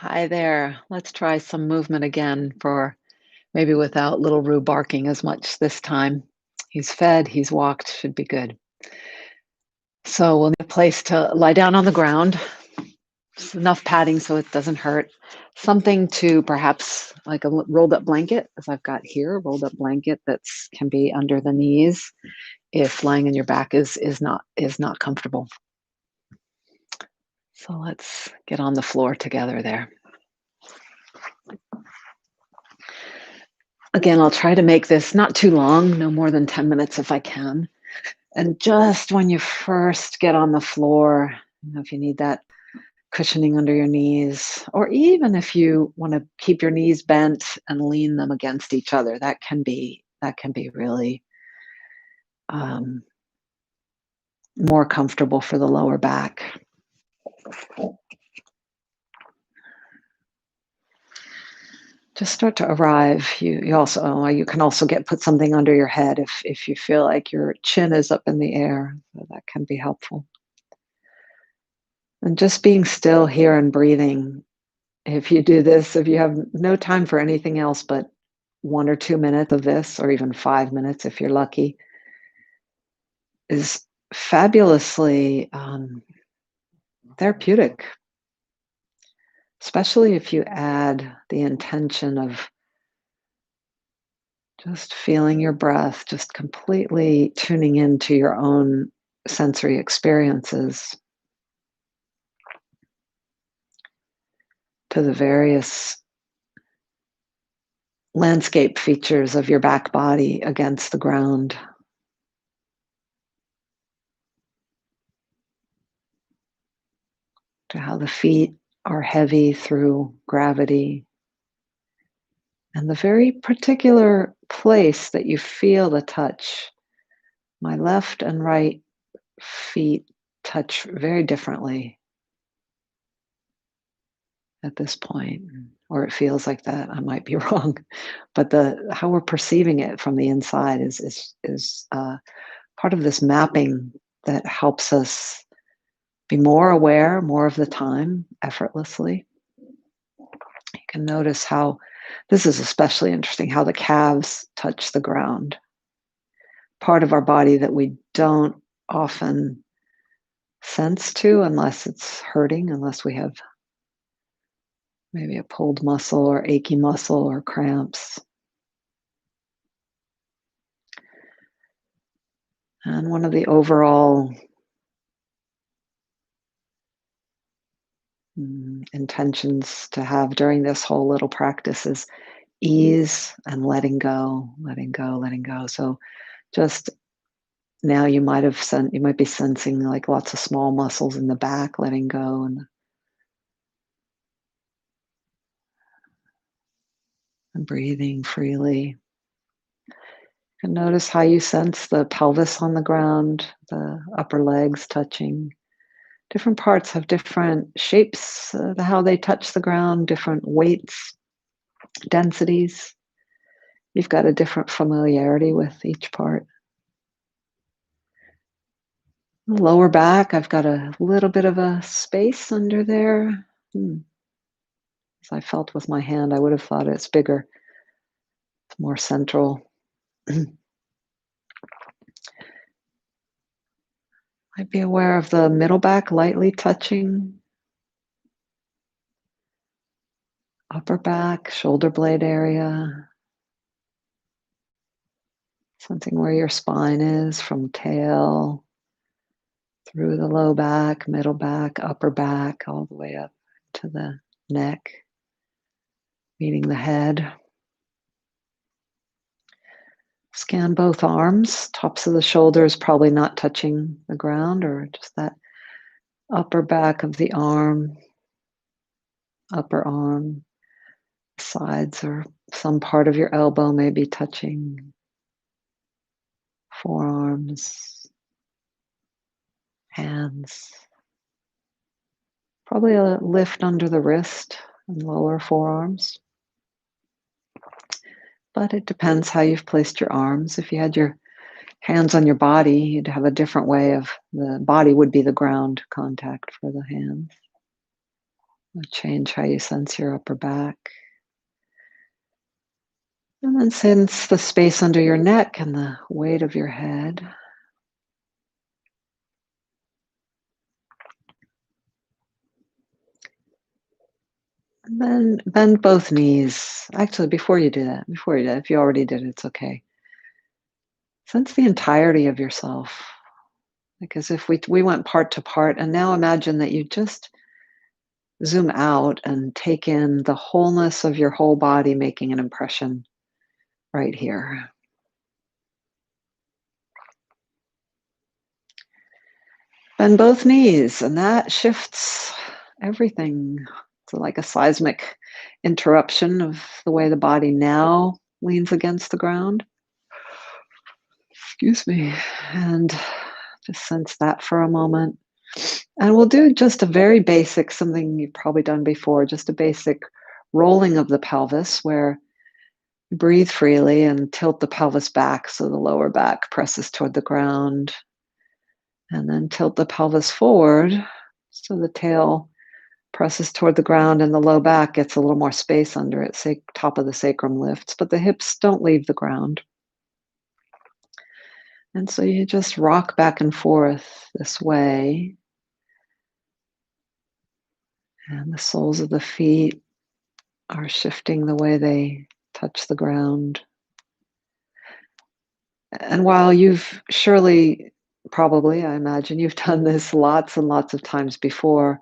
Hi there. Let's try some movement again for maybe without little Roo barking as much this time. He's fed, he's walked, should be good. So we'll need a place to lie down on the ground. Just enough padding so it doesn't hurt. Something to perhaps like a rolled up blanket, as I've got here, a rolled up blanket that's can be under the knees if lying on your back is not comfortable. So let's get on the floor together there. Again, I'll try to make this not too long, no more than 10 minutes if I can. And just when you first get on the floor, if you need that cushioning under your knees, or even if you want to keep your knees bent and lean them against each other, that can be really um, more comfortable for the lower back. Just start to arrive. You can also put something under your head if you feel like your chin is up in the air. So that can be helpful. And just being still here and breathing. If you do this, if you have no time for anything else but 1 or 2 minutes of this, or even 5 minutes if you're lucky, is fabulously therapeutic, especially if you add the intention of just feeling your breath, just completely tuning into your own sensory experiences, to the various landscape features of your back body against the ground. To how the feet are heavy through gravity, and the very particular place that you feel the touch. My left and right feet touch very differently at this point, or it feels like that. I might be wrong, but the how we're perceiving it from the inside is part of this mapping that helps us be more aware more of the time, effortlessly. You can notice how this is especially interesting, how the calves touch the ground. Part of our body that we don't often sense to unless it's hurting, unless we have maybe a pulled muscle or achy muscle or cramps. And one of the overall intentions to have during this whole little practice is ease and letting go, letting go, letting go. So just now you might be sensing like lots of small muscles in the back letting go, and breathing freely. You can notice how you sense the pelvis on the ground, the upper legs touching. Different parts have different shapes, how they touch the ground, different weights, densities. You've got a different familiarity with each part. Lower back, I've got a little bit of a space under there. As I felt with my hand, I would have thought it's bigger. It's more central. I'd be aware of the middle back lightly touching. Upper back, shoulder blade area. Sensing where your spine is from tail through the low back, middle back, upper back, all the way up to the neck, meeting the head. Scan both arms, tops of the shoulders probably not touching the ground, or just that upper back of the arm, upper arm, sides, or some part of your elbow may be touching, forearms, hands. Probably a lift under the wrist and lower forearms. But it depends how you've placed your arms. If you had your hands on your body, you'd have a different way of the body would be the ground contact for the hands. Change how you sense your upper back. And then sense the space under your neck and the weight of your head. And then bend both knees. Actually, before you do that, if you already did it, it's okay. Sense the entirety of yourself. Like as if we went part to part. And now imagine that you just zoom out and take in the wholeness of your whole body making an impression right here. Bend both knees, and that shifts everything. It's like a seismic interruption of the way the body now leans against the ground. Excuse me. And just sense that for a moment. And we'll do just a very basic, something you've probably done before, just a basic rolling of the pelvis where you breathe freely and tilt the pelvis back so the lower back presses toward the ground. And then tilt the pelvis forward so the tail presses toward the ground and the low back gets a little more space under it. Top of the sacrum lifts, but the hips don't leave the ground. And so you just rock back and forth this way. And the soles of the feet are shifting the way they touch the ground. And while you've surely, probably, I imagine you've done this lots and lots of times before,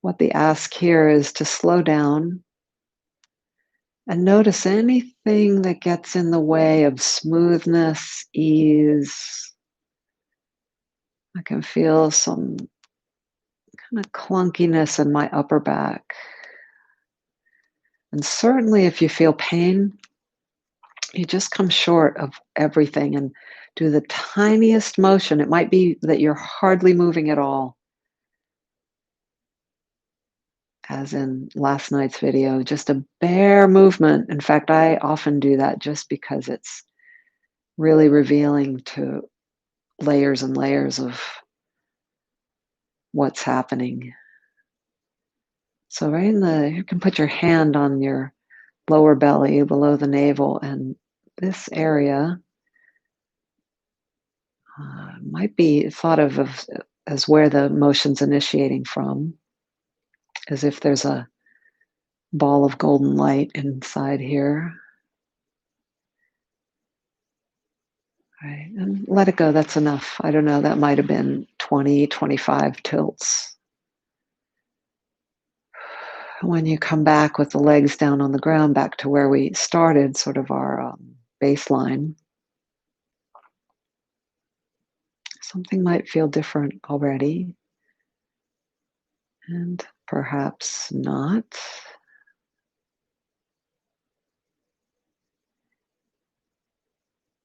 what the ask here is to slow down and notice anything that gets in the way of smoothness, ease. I can feel some kind of clunkiness in my upper back. And certainly if you feel pain, you just come short of everything and do the tiniest motion. It might be that you're hardly moving at all, as in last night's video, just a bare movement. In fact, I often do that just because it's really revealing to layers and layers of what's happening. So you can put your hand on your lower belly below the navel, and this area might be thought of as where the motion's initiating from, as if there's a ball of golden light inside here. Right, and let it go, that's enough. I don't know, that might have been 20, 25 tilts. When you come back with the legs down on the ground, back to where we started, sort of our baseline, something might feel different already, and perhaps not.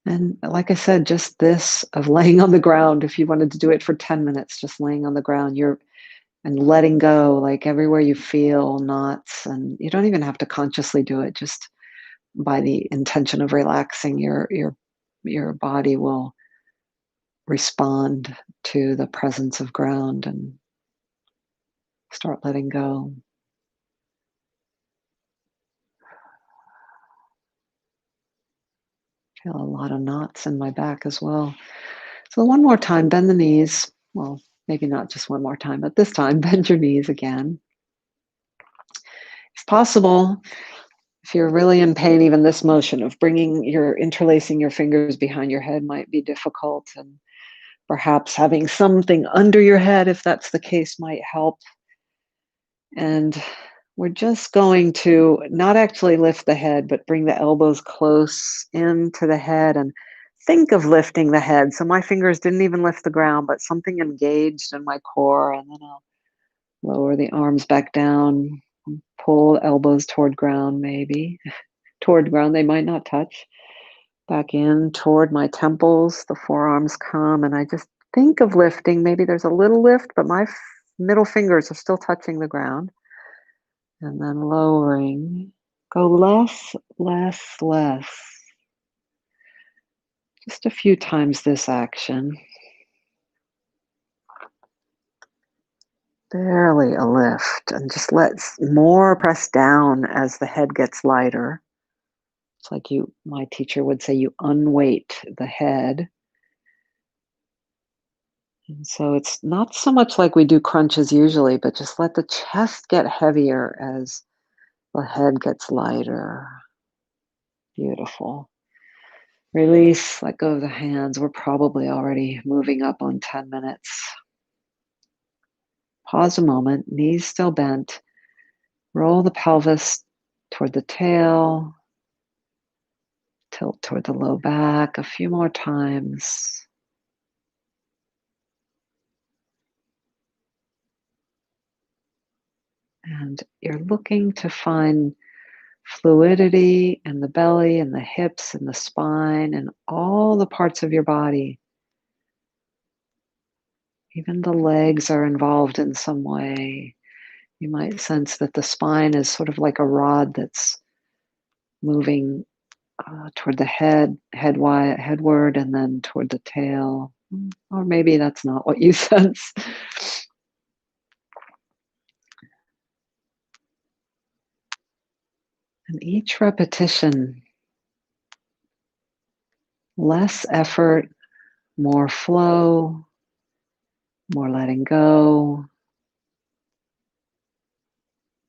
And like I said, just this of laying on the ground, if you wanted to do it for 10 minutes, just laying on the ground, and letting go, like everywhere you feel knots, and you don't even have to consciously do it, just by the intention of relaxing your body will respond to the presence of ground and start letting go. Feel a lot of knots in my back as well. So one more time, bend the knees. Well, maybe not just one more time, but this time, bend your knees again. If possible, if you're really in pain, even this motion of interlacing your fingers behind your head might be difficult, and perhaps having something under your head, if that's the case, might help. And we're just going to not actually lift the head, but bring the elbows close into the head and think of lifting the head. So my fingers didn't even lift the ground, but something engaged in my core. And then I'll lower the arms back down, pull elbows toward ground, maybe. Toward ground, they might not touch. Back in toward my temples, the forearms come, and I just think of lifting. Maybe there's a little lift, but my middle fingers are still touching the ground. And then lowering. Go less, less, less. Just a few times this action. Barely a lift, and just let more press down as the head gets lighter. It's like my teacher would say, you unweight the head. And so it's not so much like we do crunches usually, but just let the chest get heavier as the head gets lighter. Beautiful. Release, let go of the hands. We're probably already moving up on 10 minutes. Pause a moment, knees still bent. Roll the pelvis toward the tail, tilt toward the low back a few more times. And you're looking to find fluidity in the belly and the hips and the spine and all the parts of your body. Even the legs are involved in some way. You might sense that the spine is sort of like a rod that's moving toward the headward, and then toward the tail. Or maybe that's not what you sense. And each repetition, less effort, more flow, more letting go.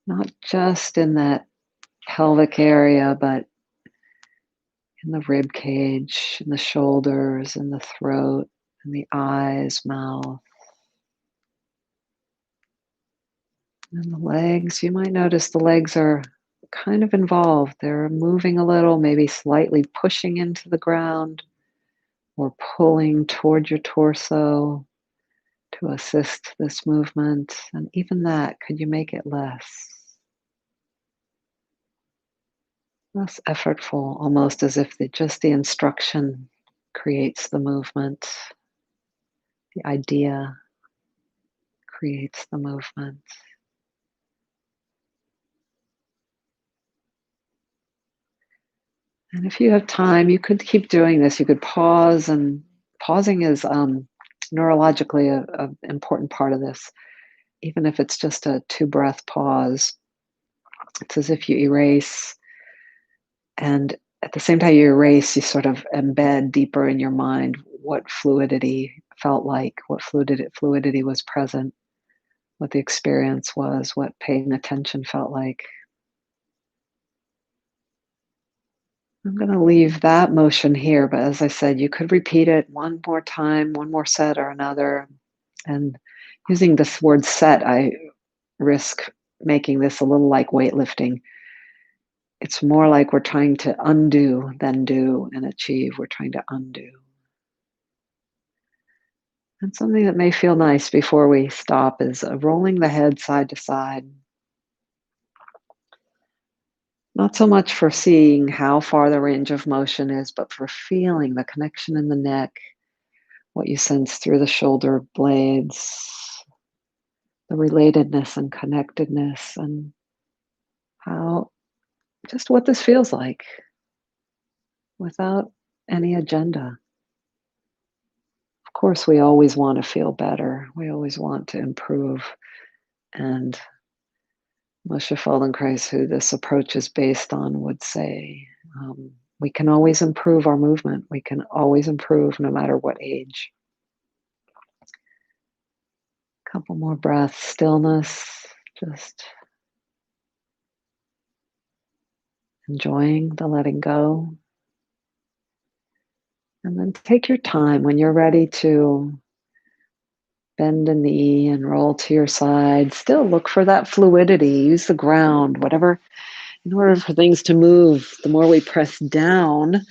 Not just in that pelvic area, but in the rib cage, in the shoulders, in the throat, in the eyes, mouth. And the legs, you might notice the legs are kind of involved. They're moving a little, maybe slightly pushing into the ground or pulling toward your torso to assist this movement. And even that, could you make it less effortful, almost as if just the instruction creates the movement, the idea creates the movement. And if you have time, you could keep doing this. You could pause, and pausing is neurologically a important part of this. Even if it's just a 2 breath pause, it's as if you erase, and at the same time you erase, you sort of embed deeper in your mind what fluidity felt like, what fluidity was present, what the experience was, what paying attention felt like. I'm going to leave that motion here, but as I said, you could repeat it one more time, one more set or another. And using this word set, I risk making this a little like weightlifting. It's more like we're trying to undo than do and achieve. We're trying to undo. And something that may feel nice before we stop is rolling the head side to side. Not so much for seeing how far the range of motion is, but for feeling the connection in the neck, what you sense through the shoulder blades, the relatedness and connectedness, and how just what this feels like without any agenda. Of course, we always want to feel better. We always want to improve. And Moshe Feldenkrais, who this approach is based on, would say, we can always improve our movement. We can always improve no matter what age. Couple more breaths, stillness, just enjoying the letting go. And then take your time when you're ready to bend a knee and roll to your side. Still look for that fluidity. Use the ground, whatever. In order for things to move, the more we press down,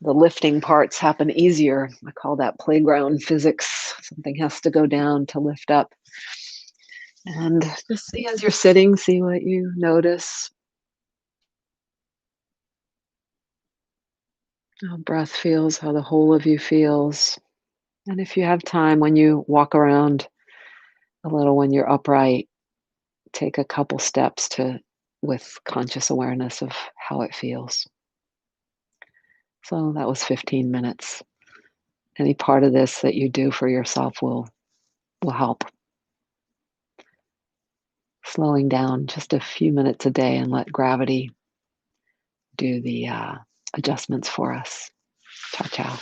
the lifting parts happen easier. I call that playground physics. Something has to go down to lift up. And just see as you're sitting, see what you notice. How breath feels, how the whole of you feels. And if you have time, when you walk around a little, when you're upright, take a couple steps with conscious awareness of how it feels. So that was 15 minutes. Any part of this that you do for yourself will help. slowing down just a few minutes a day and let gravity do the adjustments for us. Ciao, ciao.